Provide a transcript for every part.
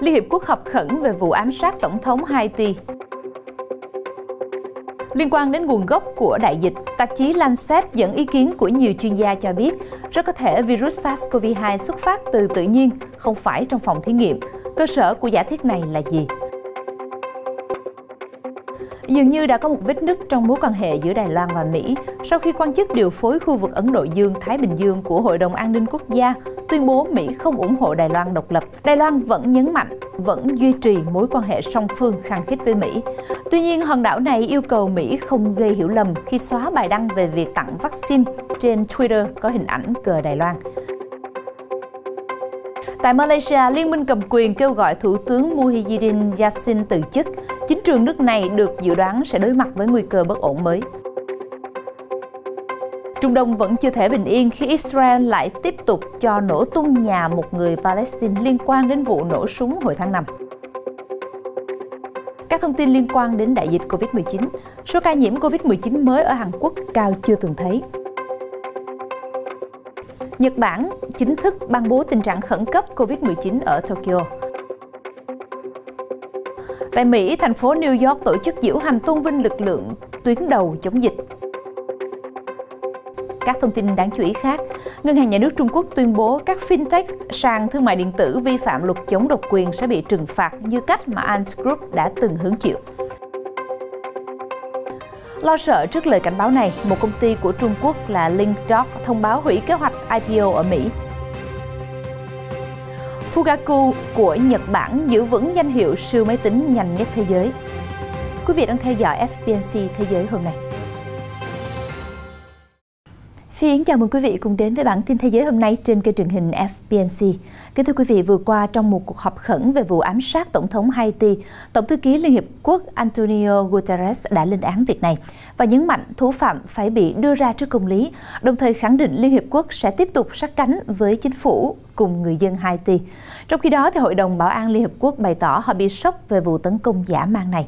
Liên Hiệp Quốc họp khẩn về vụ ám sát Tổng thống Haiti. Liên quan đến nguồn gốc của đại dịch, tạp chí Lancet dẫn ý kiến của nhiều chuyên gia cho biết rất có thể virus SARS-CoV-2 xuất phát từ tự nhiên, không phải trong phòng thí nghiệm. Cơ sở của giả thuyết này là gì? Dường như đã có một vết nứt trong mối quan hệ giữa Đài Loan và Mỹ sau khi quan chức điều phối khu vực Ấn Độ Dương-Thái Bình Dương của Hội đồng An ninh Quốc gia tuyên bố Mỹ không ủng hộ Đài Loan độc lập. Đài Loan vẫn nhấn mạnh, vẫn duy trì mối quan hệ song phương khăng khít với Mỹ. Tuy nhiên, hòn đảo này yêu cầu Mỹ không gây hiểu lầm khi xóa bài đăng về việc tặng vaccine trên Twitter có hình ảnh cờ Đài Loan. Tại Malaysia, Liên minh cầm quyền kêu gọi Thủ tướng Muhyiddin Yassin từ chức. Chính trường nước này được dự đoán sẽ đối mặt với nguy cơ bất ổn mới. Trung Đông vẫn chưa thể bình yên khi Israel lại tiếp tục cho nổ tung nhà một người Palestine liên quan đến vụ nổ súng hồi tháng 5. Các thông tin liên quan đến đại dịch Covid-19, số ca nhiễm Covid-19 mới ở Hàn Quốc cao chưa từng thấy. Nhật Bản chính thức ban bố tình trạng khẩn cấp Covid-19 ở Tokyo. Tại Mỹ, thành phố New York tổ chức diễu hành tôn vinh lực lượng tuyến đầu chống dịch. Các thông tin đáng chú ý khác, Ngân hàng Nhà nước Trung Quốc tuyên bố các fintech sàn thương mại điện tử vi phạm luật chống độc quyền sẽ bị trừng phạt như cách mà Ant Group đã từng hứng chịu. Lo sợ trước lời cảnh báo này, một công ty của Trung Quốc là LinkDoc thông báo hủy kế hoạch IPO ở Mỹ. Fugaku của Nhật Bản giữ vững danh hiệu siêu máy tính nhanh nhất thế giới. Quý vị đang theo dõi FBNC Thế giới hôm nay. Phi Yến chào mừng quý vị cùng đến với bản tin thế giới hôm nay trên kênh truyền hình FBNC. Kính thưa quý vị, vừa qua trong một cuộc họp khẩn về vụ ám sát Tổng thống Haiti, Tổng thư ký Liên Hiệp Quốc Antonio Guterres đã lên án việc này và nhấn mạnh thủ phạm phải bị đưa ra trước công lý, đồng thời khẳng định Liên Hiệp Quốc sẽ tiếp tục sát cánh với chính phủ cùng người dân Haiti. Trong khi đó, Hội đồng Bảo an Liên Hiệp Quốc bày tỏ họ bị sốc về vụ tấn công dã man này.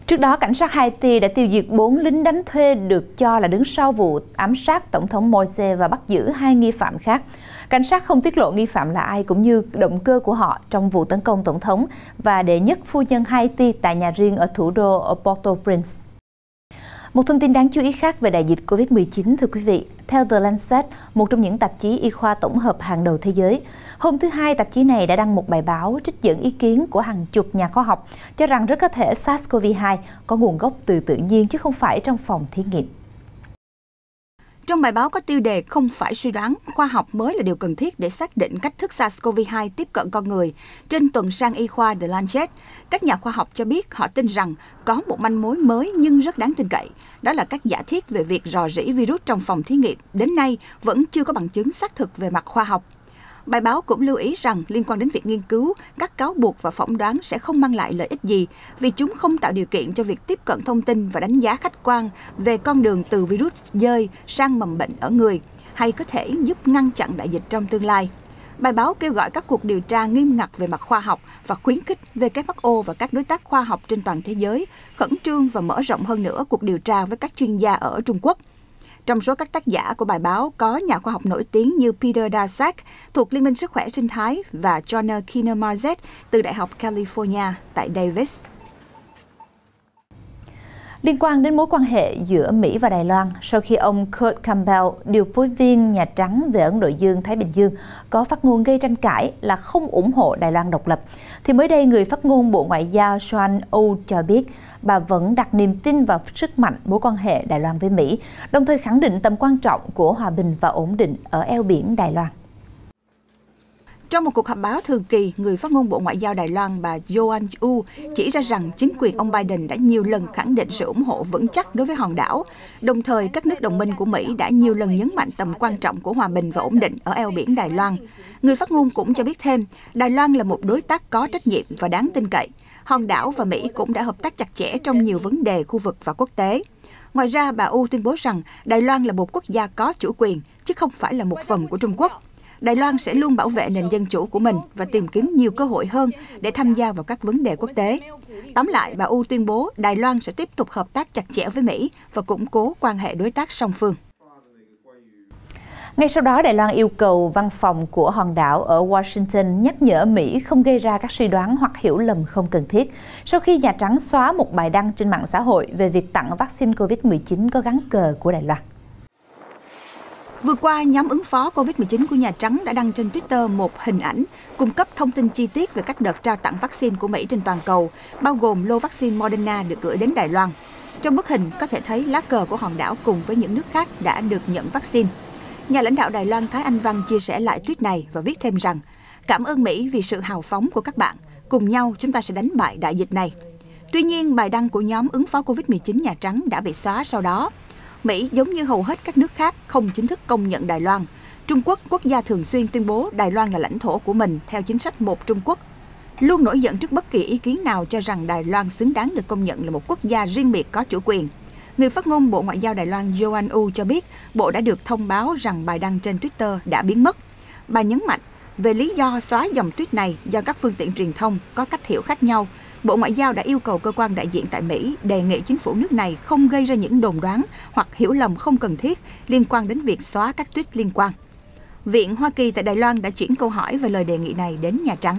Trước đó, cảnh sát Haiti đã tiêu diệt 4 lính đánh thuê được cho là đứng sau vụ ám sát Tổng thống Moise và bắt giữ 2 nghi phạm khác. Cảnh sát không tiết lộ nghi phạm là ai cũng như động cơ của họ trong vụ tấn công Tổng thống và đệ nhất phu nhân Haiti tại nhà riêng ở thủ đô Port-au-Prince. Một thông tin đáng chú ý khác về đại dịch Covid-19, thưa quý vị. Theo The Lancet, một trong những tạp chí y khoa tổng hợp hàng đầu thế giới, hôm thứ Hai, tạp chí này đã đăng một bài báo trích dẫn ý kiến của hàng chục nhà khoa học cho rằng rất có thể SARS-CoV-2 có nguồn gốc từ tự nhiên chứ không phải trong phòng thí nghiệm. Trong bài báo có tiêu đề không phải suy đoán, khoa học mới là điều cần thiết để xác định cách thức SARS-CoV-2 tiếp cận con người. Trên tuần san y khoa The Lancet, các nhà khoa học cho biết họ tin rằng có một manh mối mới nhưng rất đáng tin cậy. Đó là các giả thiết về việc rò rỉ virus trong phòng thí nghiệm đến nay vẫn chưa có bằng chứng xác thực về mặt khoa học. Bài báo cũng lưu ý rằng liên quan đến việc nghiên cứu, các cáo buộc và phỏng đoán sẽ không mang lại lợi ích gì vì chúng không tạo điều kiện cho việc tiếp cận thông tin và đánh giá khách quan về con đường từ virus dơi sang mầm bệnh ở người, hay có thể giúp ngăn chặn đại dịch trong tương lai. Bài báo kêu gọi các cuộc điều tra nghiêm ngặt về mặt khoa học và khuyến khích WHO và các đối tác khoa học trên toàn thế giới khẩn trương và mở rộng hơn nữa cuộc điều tra với các chuyên gia ở Trung Quốc. Trong số các tác giả của bài báo có nhà khoa học nổi tiếng như Peter Daszak thuộc Liên minh Sức khỏe Sinh thái và John Kinner-Marzet từ Đại học California tại Davis. Liên quan đến mối quan hệ giữa Mỹ và Đài Loan, sau khi ông Kurt Campbell, điều phối viên Nhà Trắng về Ấn Độ Dương-Thái Bình Dương, có phát ngôn gây tranh cãi là không ủng hộ Đài Loan độc lập, thì mới đây người phát ngôn Bộ Ngoại giao Joan Au cho biết bà vẫn đặt niềm tin vào sức mạnh mối quan hệ Đài Loan với Mỹ, đồng thời khẳng định tầm quan trọng của hòa bình và ổn định ở eo biển Đài Loan. Trong một cuộc họp báo thường kỳ, người phát ngôn Bộ Ngoại giao Đài Loan bà Joan Au chỉ ra rằng chính quyền ông Biden đã nhiều lần khẳng định sự ủng hộ vững chắc đối với hòn đảo. Đồng thời, các nước đồng minh của Mỹ đã nhiều lần nhấn mạnh tầm quan trọng của hòa bình và ổn định ở eo biển Đài Loan. Người phát ngôn cũng cho biết thêm, Đài Loan là một đối tác có trách nhiệm và đáng tin cậy. Hòn đảo và Mỹ cũng đã hợp tác chặt chẽ trong nhiều vấn đề khu vực và quốc tế. Ngoài ra, bà Au tuyên bố rằng Đài Loan là một quốc gia có chủ quyền, chứ không phải là một phần của Trung Quốc. Đài Loan sẽ luôn bảo vệ nền dân chủ của mình và tìm kiếm nhiều cơ hội hơn để tham gia vào các vấn đề quốc tế. Tóm lại, bà Au tuyên bố Đài Loan sẽ tiếp tục hợp tác chặt chẽ với Mỹ và củng cố quan hệ đối tác song phương. Ngay sau đó, Đài Loan yêu cầu văn phòng của hòn đảo ở Washington nhắc nhở Mỹ không gây ra các suy đoán hoặc hiểu lầm không cần thiết sau khi Nhà Trắng xóa một bài đăng trên mạng xã hội về việc tặng vaccine COVID-19 có gắn cờ của Đài Loan. Vừa qua, nhóm ứng phó COVID-19 của Nhà Trắng đã đăng trên Twitter một hình ảnh cung cấp thông tin chi tiết về các đợt trao tặng vaccine của Mỹ trên toàn cầu, bao gồm lô vaccine Moderna được gửi đến Đài Loan. Trong bức hình có thể thấy lá cờ của hòn đảo cùng với những nước khác đã được nhận vaccine. Nhà lãnh đạo Đài Loan Thái Anh Văn chia sẻ lại tweet này và viết thêm rằng: "Cảm ơn Mỹ vì sự hào phóng của các bạn. Cùng nhau chúng ta sẽ đánh bại đại dịch này." Tuy nhiên, bài đăng của nhóm ứng phó COVID-19 Nhà Trắng đã bị xóa sau đó. Mỹ, giống như hầu hết các nước khác, không chính thức công nhận Đài Loan. Trung Quốc, quốc gia thường xuyên tuyên bố Đài Loan là lãnh thổ của mình theo chính sách một Trung Quốc, luôn nổi giận trước bất kỳ ý kiến nào cho rằng Đài Loan xứng đáng được công nhận là một quốc gia riêng biệt có chủ quyền. Người phát ngôn Bộ Ngoại giao Đài Loan Joan Wu cho biết Bộ đã được thông báo rằng bài đăng trên Twitter đã biến mất. Bà nhấn mạnh về lý do xóa dòng tweet này do các phương tiện truyền thông có cách hiểu khác nhau. Bộ Ngoại giao đã yêu cầu cơ quan đại diện tại Mỹ đề nghị chính phủ nước này không gây ra những đồn đoán hoặc hiểu lầm không cần thiết liên quan đến việc xóa các tweet liên quan. Viện Hoa Kỳ tại Đài Loan đã chuyển câu hỏi về lời đề nghị này đến Nhà Trắng.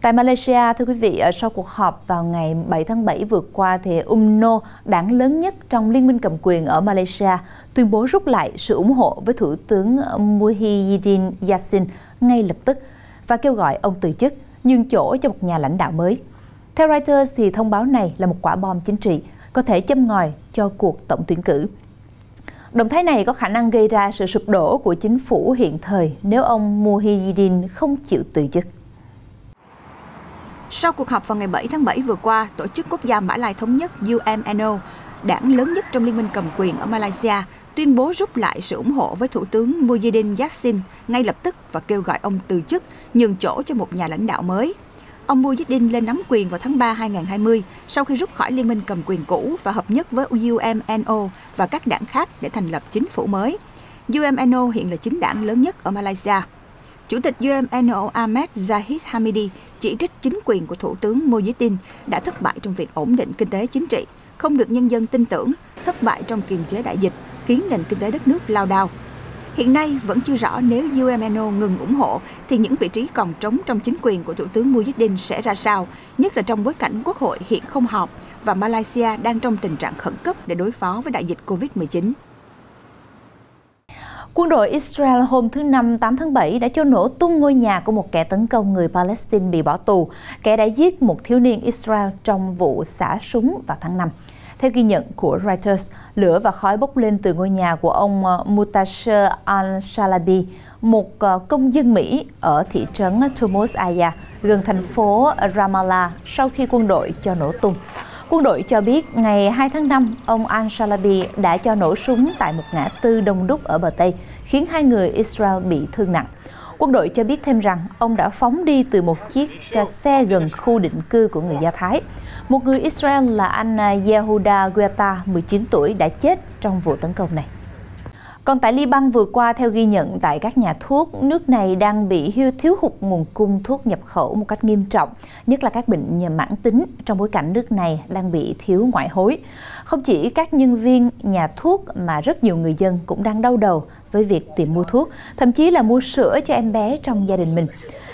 Tại Malaysia, thưa quý vị, sau cuộc họp vào ngày 7 tháng 7 vừa qua, thì UMNO, đảng lớn nhất trong liên minh cầm quyền ở Malaysia, tuyên bố rút lại sự ủng hộ với Thủ tướng Muhyiddin Yassin ngay lập tức và kêu gọi ông từ chức, nhường chỗ cho một nhà lãnh đạo mới. Theo Reuters, thì thông báo này là một quả bom chính trị, có thể châm ngòi cho cuộc tổng tuyển cử. Động thái này có khả năng gây ra sự sụp đổ của chính phủ hiện thời nếu ông Muhyiddin không chịu từ chức. Sau cuộc họp vào ngày 7 tháng 7 vừa qua, Tổ chức Quốc gia Mã Lai Thống nhất UMNO, đảng lớn nhất trong liên minh cầm quyền ở Malaysia, tuyên bố rút lại sự ủng hộ với Thủ tướng Muhyiddin Yassin ngay lập tức và kêu gọi ông từ chức, nhường chỗ cho một nhà lãnh đạo mới. Ông Muhyiddin lên nắm quyền vào tháng 3 2020 sau khi rút khỏi liên minh cầm quyền cũ và hợp nhất với UMNO và các đảng khác để thành lập chính phủ mới. UMNO hiện là chính đảng lớn nhất ở Malaysia. Chủ tịch UMNO Ahmed Zahid Hamidi chỉ trích chính quyền của Thủ tướng Muhyiddin đã thất bại trong việc ổn định kinh tế chính trị, không được nhân dân tin tưởng, thất bại trong kiềm chế đại dịch, khiến nền kinh tế đất nước lao đao. Hiện nay vẫn chưa rõ nếu UMNO ngừng ủng hộ thì những vị trí còn trống trong chính quyền của Thủ tướng Muhyiddin sẽ ra sao, nhất là trong bối cảnh Quốc hội hiện không họp và Malaysia đang trong tình trạng khẩn cấp để đối phó với đại dịch Covid-19. Quân đội Israel hôm thứ Năm 8 tháng 7 đã cho nổ tung ngôi nhà của một kẻ tấn công người Palestine bị bỏ tù. Kẻ đã giết một thiếu niên Israel trong vụ xả súng vào tháng 5. Theo ghi nhận của Reuters, lửa và khói bốc lên từ ngôi nhà của ông Mutasher al-Shalabi, một công dân Mỹ ở thị trấn Tumus Aya, gần thành phố Ramallah sau khi quân đội cho nổ tung. Quân đội cho biết ngày 2 tháng 5, ông al-Shalabi đã cho nổ súng tại một ngã tư đông đúc ở bờ Tây, khiến 2 người Israel bị thương nặng. Quân đội cho biết thêm rằng ông đã phóng đi từ một chiếc xe gần khu định cư của người Do Thái. Một người Israel là anh Yehuda Guetta, 19 tuổi, đã chết trong vụ tấn công này. Còn tại Liban vừa qua, theo ghi nhận tại các nhà thuốc, nước này đang bị thiếu hụt nguồn cung thuốc nhập khẩu một cách nghiêm trọng, nhất là các bệnh mãn tính trong bối cảnh nước này đang bị thiếu ngoại hối. Không chỉ các nhân viên nhà thuốc mà rất nhiều người dân cũng đang đau đầu với việc tìm mua thuốc, thậm chí là mua sữa cho em bé trong gia đình mình.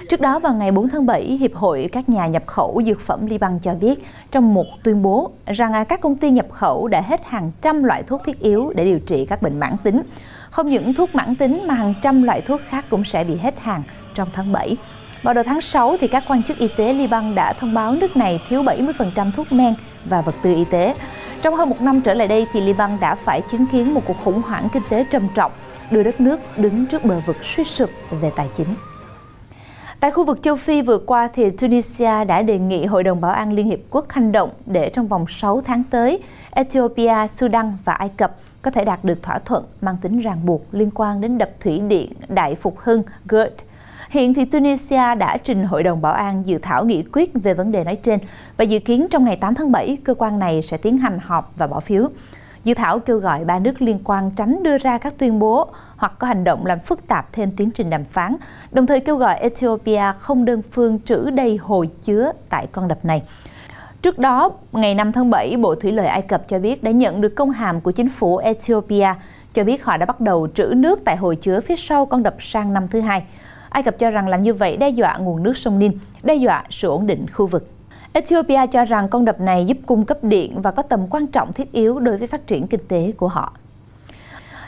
Trước đó vào ngày 4 tháng 7, Hiệp hội các nhà nhập khẩu dược phẩm Liban cho biết trong một tuyên bố rằng các công ty nhập khẩu đã hết hàng trăm loại thuốc thiết yếu để điều trị các bệnh mãn tính. Không những thuốc mãn tính mà hàng trăm loại thuốc khác cũng sẽ bị hết hàng trong tháng 7. Vào đầu tháng 6, thì các quan chức y tế Liban đã thông báo nước này thiếu 70% thuốc men và vật tư y tế. Trong hơn một năm trở lại đây, thì Liban đã phải chứng kiến một cuộc khủng hoảng kinh tế trầm trọng, đưa đất nước đứng trước bờ vực suy sụp về tài chính. Tại khu vực châu Phi vừa qua, thì Tunisia đã đề nghị Hội đồng Bảo an Liên Hiệp Quốc hành động để trong vòng 6 tháng tới, Ethiopia, Sudan và Ai Cập có thể đạt được thỏa thuận mang tính ràng buộc liên quan đến đập thủy điện Đại Phục Hưng GERD. Hiện thì Tunisia đã trình Hội đồng Bảo an dự thảo nghị quyết về vấn đề nói trên và dự kiến trong ngày 8 tháng 7, cơ quan này sẽ tiến hành họp và bỏ phiếu. Dự thảo kêu gọi 3 nước liên quan tránh đưa ra các tuyên bố hoặc có hành động làm phức tạp thêm tiến trình đàm phán, đồng thời kêu gọi Ethiopia không đơn phương trữ đầy hồ chứa tại con đập này. Trước đó, ngày 5 tháng 7, Bộ Thủy lợi Ai Cập cho biết đã nhận được công hàm của chính phủ Ethiopia cho biết họ đã bắt đầu trữ nước tại hồ chứa phía sau con đập sang năm thứ hai. Ai Cập cho rằng làm như vậy đe dọa nguồn nước sông Nin, đe dọa sự ổn định khu vực. Ethiopia cho rằng con đập này giúp cung cấp điện và có tầm quan trọng thiết yếu đối với phát triển kinh tế của họ.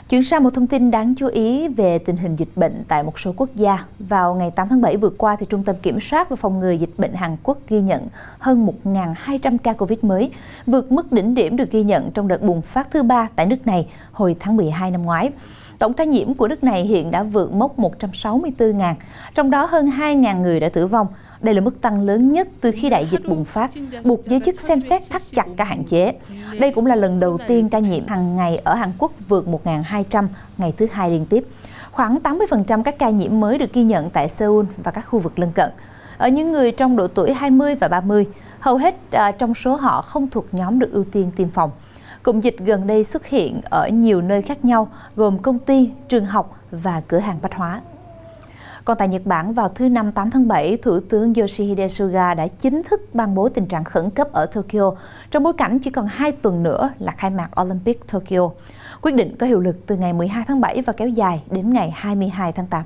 Chuyển sang một thông tin đáng chú ý về tình hình dịch bệnh tại một số quốc gia. Vào ngày 8 tháng 7 vừa qua, thì Trung tâm Kiểm soát và Phòng ngừa Dịch bệnh Hàn Quốc ghi nhận hơn 1.200 ca Covid mới, vượt mức đỉnh điểm được ghi nhận trong đợt bùng phát thứ 3 tại nước này hồi tháng 12 năm ngoái. Tổng ca nhiễm của nước này hiện đã vượt mốc 164.000, trong đó hơn 2.000 người đã tử vong. Đây là mức tăng lớn nhất từ khi đại dịch bùng phát, buộc giới chức xem xét thắt chặt các hạn chế. Đây cũng là lần đầu tiên ca nhiễm hàng ngày ở Hàn Quốc vượt 1.200 ngày thứ hai liên tiếp. Khoảng 80% các ca nhiễm mới được ghi nhận tại Seoul và các khu vực lân cận. Ở những người trong độ tuổi 20 và 30, hầu hết trong số họ không thuộc nhóm được ưu tiên tiêm phòng. Cụm dịch gần đây xuất hiện ở nhiều nơi khác nhau, gồm công ty, trường học và cửa hàng bách hóa. Còn tại Nhật Bản, vào thứ Năm 8 tháng 7, Thủ tướng Yoshihide Suga đã chính thức ban bố tình trạng khẩn cấp ở Tokyo, trong bối cảnh chỉ còn 2 tuần nữa là khai mạc Olympic Tokyo. Quyết định có hiệu lực từ ngày 12 tháng 7 và kéo dài đến ngày 22 tháng 8.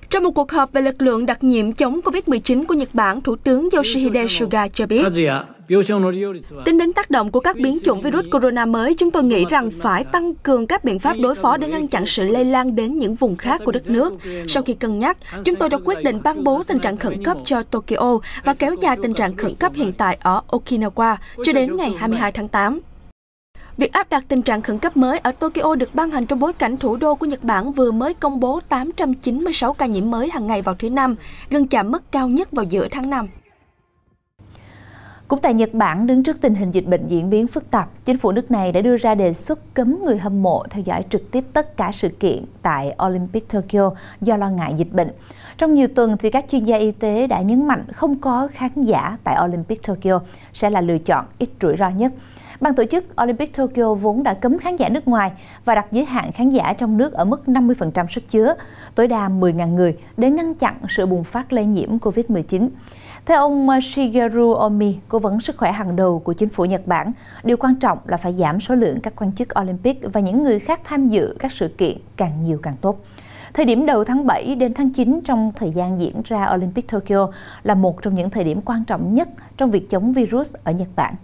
Trong một cuộc họp về lực lượng đặc nhiệm chống Covid-19 của Nhật Bản, Thủ tướng Yoshihide Suga cho biết, tính đến tác động của các biến chủng virus corona mới, chúng tôi nghĩ rằng phải tăng cường các biện pháp đối phó để ngăn chặn sự lây lan đến những vùng khác của đất nước. Sau khi cân nhắc, chúng tôi đã quyết định ban bố tình trạng khẩn cấp cho Tokyo và kéo dài tình trạng khẩn cấp hiện tại ở Okinawa cho đến ngày 22 tháng 8. Việc áp đặt tình trạng khẩn cấp mới ở Tokyo được ban hành trong bối cảnh thủ đô của Nhật Bản vừa mới công bố 896 ca nhiễm mới hàng ngày vào thứ Năm, gần chạm mức cao nhất vào giữa tháng 5. Cũng tại Nhật Bản, đứng trước tình hình dịch bệnh diễn biến phức tạp, chính phủ nước này đã đưa ra đề xuất cấm người hâm mộ theo dõi trực tiếp tất cả sự kiện tại Olympic Tokyo do lo ngại dịch bệnh. Trong nhiều tuần, thì các chuyên gia y tế đã nhấn mạnh không có khán giả tại Olympic Tokyo sẽ là lựa chọn ít rủi ro nhất. Ban tổ chức Olympic Tokyo vốn đã cấm khán giả nước ngoài và đặt giới hạn khán giả trong nước ở mức 50% sức chứa, tối đa 10.000 người để ngăn chặn sự bùng phát lây nhiễm COVID-19. Theo ông Shigeru Omi, cố vấn sức khỏe hàng đầu của chính phủ Nhật Bản, điều quan trọng là phải giảm số lượng các quan chức Olympic và những người khác tham dự các sự kiện càng nhiều càng tốt. Thời điểm đầu tháng 7 đến tháng 9 trong thời gian diễn ra Olympic Tokyo là một trong những thời điểm quan trọng nhất trong việc chống virus ở Nhật Bản.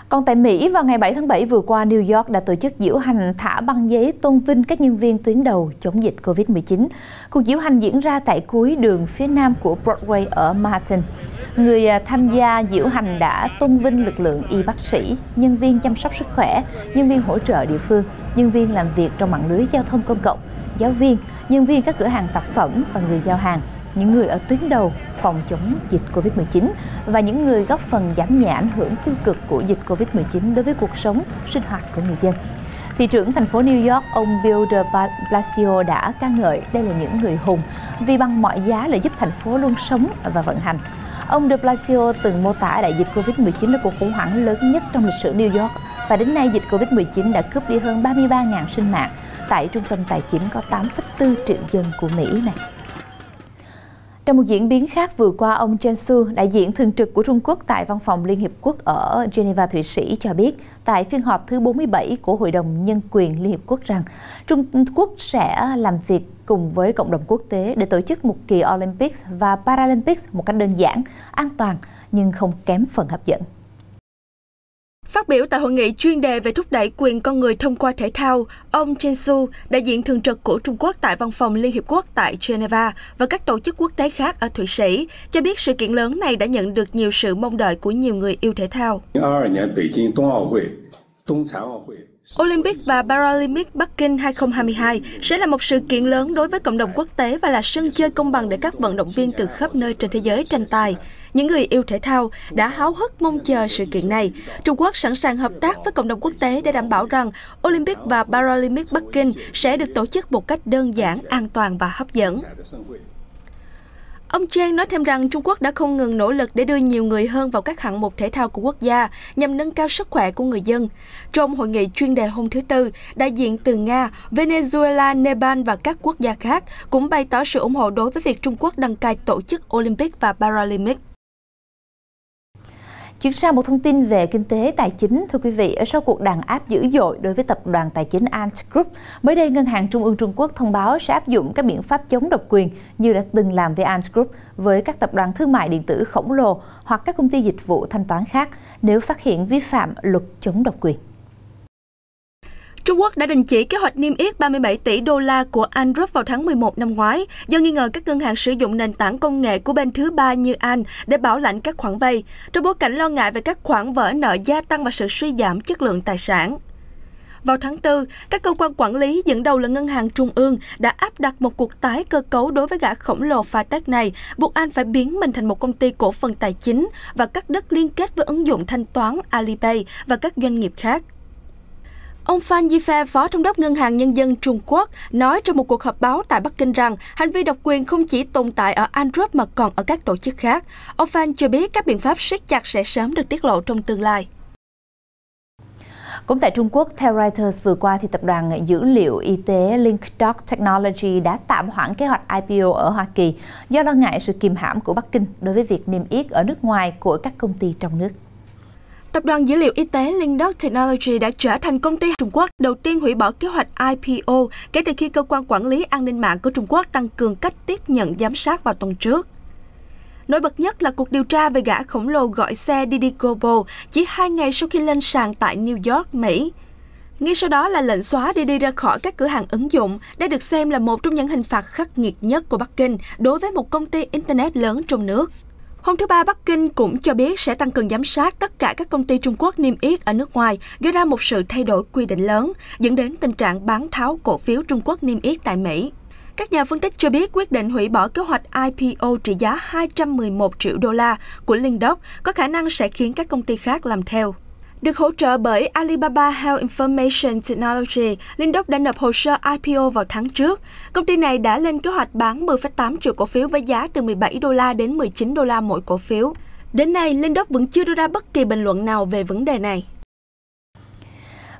Còn tại Mỹ, vào ngày 7 tháng 7 vừa qua, New York đã tổ chức diễu hành thả băng giấy tôn vinh các nhân viên tuyến đầu chống dịch COVID-19. Cuộc diễu hành diễn ra tại cuối đường phía nam của Broadway ở Manhattan. Người tham gia diễu hành đã tôn vinh lực lượng y bác sĩ, nhân viên chăm sóc sức khỏe, nhân viên hỗ trợ địa phương, nhân viên làm việc trong mạng lưới giao thông công cộng, giáo viên, nhân viên các cửa hàng tạp phẩm và người giao hàng, những người ở tuyến đầu phòng chống dịch Covid-19 và những người góp phần giảm nhẹ ảnh hưởng tiêu cực của dịch Covid-19 đối với cuộc sống, sinh hoạt của người dân. Thị trưởng thành phố New York, ông Bill de Blasio đã ca ngợi đây là những người hùng vì bằng mọi giá là giúp thành phố luôn sống và vận hành. Ông de Blasio từng mô tả đại dịch Covid-19 là cuộc khủng hoảng lớn nhất trong lịch sử New York và đến nay dịch Covid-19 đã cướp đi hơn 33.000 sinh mạng tại trung tâm tài chính có 8,4 triệu dân của Mỹ này. Trong một diễn biến khác, vừa qua, ông Chen Su, đại diện thường trực của Trung Quốc tại Văn phòng Liên Hiệp Quốc ở Geneva, Thụy Sĩ, cho biết tại phiên họp thứ 47 của Hội đồng Nhân quyền Liên Hiệp Quốc rằng Trung Quốc sẽ làm việc cùng với cộng đồng quốc tế để tổ chức một kỳ Olympics và Paralympics một cách đơn giản, an toàn nhưng không kém phần hấp dẫn. Phát biểu tại hội nghị chuyên đề về thúc đẩy quyền con người thông qua thể thao, ông Chen Su, đại diện thường trực của Trung Quốc tại Văn phòng Liên Hiệp Quốc tại Geneva và các tổ chức quốc tế khác ở Thụy Sĩ, cho biết sự kiện lớn này đã nhận được nhiều sự mong đợi của nhiều người yêu thể thao. Olympic và Paralympic Bắc Kinh 2022 sẽ là một sự kiện lớn đối với cộng đồng quốc tế và là sân chơi công bằng để các vận động viên từ khắp nơi trên thế giới tranh tài. Những người yêu thể thao đã háo hức mong chờ sự kiện này. Trung Quốc sẵn sàng hợp tác với cộng đồng quốc tế để đảm bảo rằng Olympic và Paralympic Bắc Kinh sẽ được tổ chức một cách đơn giản, an toàn và hấp dẫn. Ông Chen nói thêm rằng Trung Quốc đã không ngừng nỗ lực để đưa nhiều người hơn vào các hạng mục thể thao của quốc gia nhằm nâng cao sức khỏe của người dân. Trong hội nghị chuyên đề hôm thứ Tư, đại diện từ Nga, Venezuela, Nepal và các quốc gia khác cũng bày tỏ sự ủng hộ đối với việc Trung Quốc đăng cai tổ chức Olympic và Paralympic. Chuyển sang một thông tin về kinh tế tài chính, thưa quý vị, sau cuộc đàn áp dữ dội đối với tập đoàn tài chính Ant Group, mới đây Ngân hàng Trung ương Trung Quốc thông báo sẽ áp dụng các biện pháp chống độc quyền như đã từng làm với Ant Group với các tập đoàn thương mại điện tử khổng lồ hoặc các công ty dịch vụ thanh toán khác nếu phát hiện vi phạm luật chống độc quyền. Trung Quốc đã đình chỉ kế hoạch niêm yết 37 tỷ đô la của Ant Group vào tháng 11 năm ngoái do nghi ngờ các ngân hàng sử dụng nền tảng công nghệ của bên thứ ba như Ant để bảo lãnh các khoản vay, trong bối cảnh lo ngại về các khoản vỡ nợ gia tăng và sự suy giảm chất lượng tài sản. Vào tháng 4, các cơ quan quản lý dẫn đầu là Ngân hàng Trung ương đã áp đặt một cuộc tái cơ cấu đối với gã khổng lồ Fintech này, buộc Ant phải biến mình thành một công ty cổ phần tài chính và cắt đứt liên kết với ứng dụng thanh toán Alipay và các doanh nghiệp khác. Ông Fan Yifei, Phó Thống đốc Ngân hàng Nhân dân Trung Quốc, nói trong một cuộc họp báo tại Bắc Kinh rằng hành vi độc quyền không chỉ tồn tại ở Ant Group mà còn ở các tổ chức khác. Ông Fan cho biết các biện pháp siết chặt sẽ sớm được tiết lộ trong tương lai. Cũng tại Trung Quốc, theo Reuters vừa qua, thì tập đoàn dữ liệu y tế LinkDoc Technology đã tạm hoãn kế hoạch IPO ở Hoa Kỳ do lo ngại sự kìm hãm của Bắc Kinh đối với việc niêm yết ở nước ngoài của các công ty trong nước. Tập đoàn dữ liệu y tế LinkDoc Technology đã trở thành công ty Trung Quốc đầu tiên hủy bỏ kế hoạch IPO kể từ khi Cơ quan Quản lý An ninh mạng của Trung Quốc tăng cường cách tiếp nhận giám sát vào tuần trước. Nổi bật nhất là cuộc điều tra về gã khổng lồ gọi xe Didi Global chỉ 2 ngày sau khi lên sàn tại New York, Mỹ. Ngay sau đó là lệnh xóa Didi ra khỏi các cửa hàng ứng dụng, đây được xem là một trong những hình phạt khắc nghiệt nhất của Bắc Kinh đối với một công ty Internet lớn trong nước. Hôm thứ Ba, Bắc Kinh cũng cho biết sẽ tăng cường giám sát tất cả các công ty Trung Quốc niêm yết ở nước ngoài, gây ra một sự thay đổi quy định lớn, dẫn đến tình trạng bán tháo cổ phiếu Trung Quốc niêm yết tại Mỹ. Các nhà phân tích cho biết quyết định hủy bỏ kế hoạch IPO trị giá 211 triệu đô la của LinkDoc có khả năng sẽ khiến các công ty khác làm theo. Được hỗ trợ bởi Alibaba Health Information Technology, LinkDoc đã nộp hồ sơ IPO vào tháng trước. Công ty này đã lên kế hoạch bán 10,8 triệu cổ phiếu với giá từ 17 đô la đến 19 đô la mỗi cổ phiếu. Đến nay, LinkDoc vẫn chưa đưa ra bất kỳ bình luận nào về vấn đề này.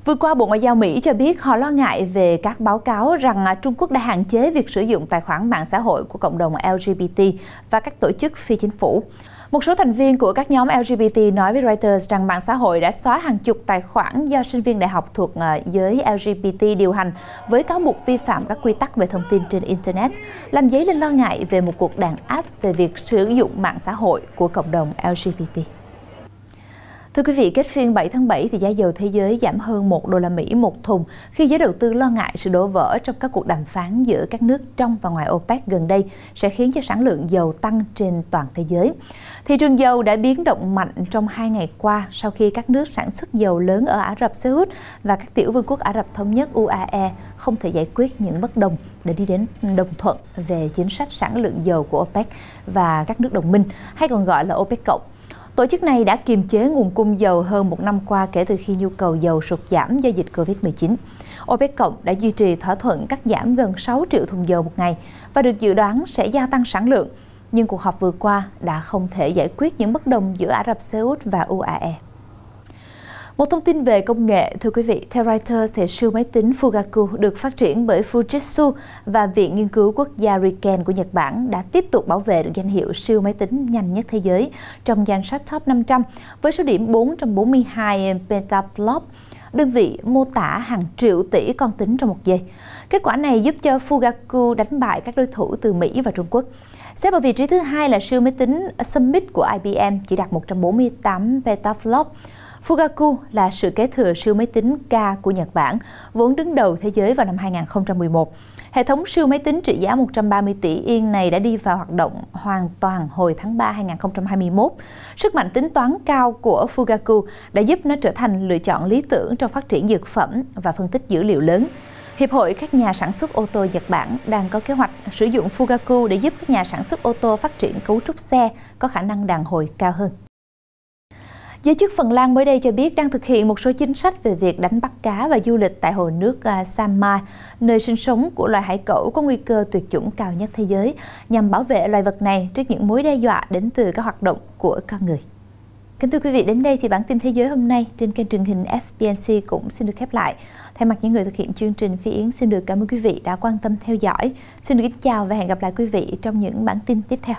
Vừa qua, Bộ Ngoại giao Mỹ cho biết họ lo ngại về các báo cáo rằng Trung Quốc đã hạn chế việc sử dụng tài khoản mạng xã hội của cộng đồng LGBT và các tổ chức phi chính phủ. Một số thành viên của các nhóm LGBT nói với Reuters rằng mạng xã hội đã xóa hàng chục tài khoản do sinh viên đại học thuộc giới LGBT điều hành với cáo buộc vi phạm các quy tắc về thông tin trên Internet, làm dấy lên lo ngại về một cuộc đàn áp về việc sử dụng mạng xã hội của cộng đồng LGBT. Thưa quý vị, kết phiên 7 tháng 7 thì giá dầu thế giới giảm hơn 1 đô la Mỹ một thùng khi giới đầu tư lo ngại sự đổ vỡ trong các cuộc đàm phán giữa các nước trong và ngoài OPEC gần đây sẽ khiến cho sản lượng dầu tăng trên toàn thế giới. Thị trường dầu đã biến động mạnh trong 2 ngày qua sau khi các nước sản xuất dầu lớn ở Ả Rập Xê Út và các tiểu vương quốc Ả Rập Thống nhất UAE không thể giải quyết những bất đồng để đi đến đồng thuận về chính sách sản lượng dầu của OPEC và các nước đồng minh, hay còn gọi là OPEC cộng. Tổ chức này đã kiềm chế nguồn cung dầu hơn một năm qua kể từ khi nhu cầu dầu sụt giảm do dịch Covid-19. OPEC cộng đã duy trì thỏa thuận cắt giảm gần 6 triệu thùng dầu một ngày và được dự đoán sẽ gia tăng sản lượng. Nhưng cuộc họp vừa qua đã không thể giải quyết những bất đồng giữa Ả Rập Xê Út và UAE. Một thông tin về công nghệ, thưa quý vị, theo Reuters thì siêu máy tính Fugaku được phát triển bởi Fujitsu và Viện Nghiên cứu Quốc gia Riken của Nhật Bản đã tiếp tục bảo vệ được danh hiệu siêu máy tính nhanh nhất thế giới trong danh sách top 500 với số điểm 442 petaflop, đơn vị mô tả hàng triệu tỷ con tính trong một giây. Kết quả này giúp cho Fugaku đánh bại các đối thủ từ Mỹ và Trung Quốc. Xếp ở vị trí thứ hai là siêu máy tính Summit của IBM chỉ đạt 148 petaflop. Fugaku là sự kế thừa siêu máy tính K của Nhật Bản, vốn đứng đầu thế giới vào năm 2011. Hệ thống siêu máy tính trị giá 130 tỷ Yên này đã đi vào hoạt động hoàn toàn hồi tháng 3 2021. Sức mạnh tính toán cao của Fugaku đã giúp nó trở thành lựa chọn lý tưởng trong phát triển dược phẩm và phân tích dữ liệu lớn. Hiệp hội các nhà sản xuất ô tô Nhật Bản đang có kế hoạch sử dụng Fugaku để giúp các nhà sản xuất ô tô phát triển cấu trúc xe có khả năng đàn hồi cao hơn. Giới chức Phần Lan mới đây cho biết đang thực hiện một số chính sách về việc đánh bắt cá và du lịch tại hồ nước Saimaa, nơi sinh sống của loài hải cẩu có nguy cơ tuyệt chủng cao nhất thế giới, nhằm bảo vệ loài vật này trước những mối đe dọa đến từ các hoạt động của con người. Kính thưa quý vị, đến đây thì bản tin thế giới hôm nay trên kênh truyền hình FBNC cũng xin được khép lại. Thay mặt những người thực hiện chương trình, Phi Yến xin được cảm ơn quý vị đã quan tâm theo dõi. Xin được kính chào và hẹn gặp lại quý vị trong những bản tin tiếp theo.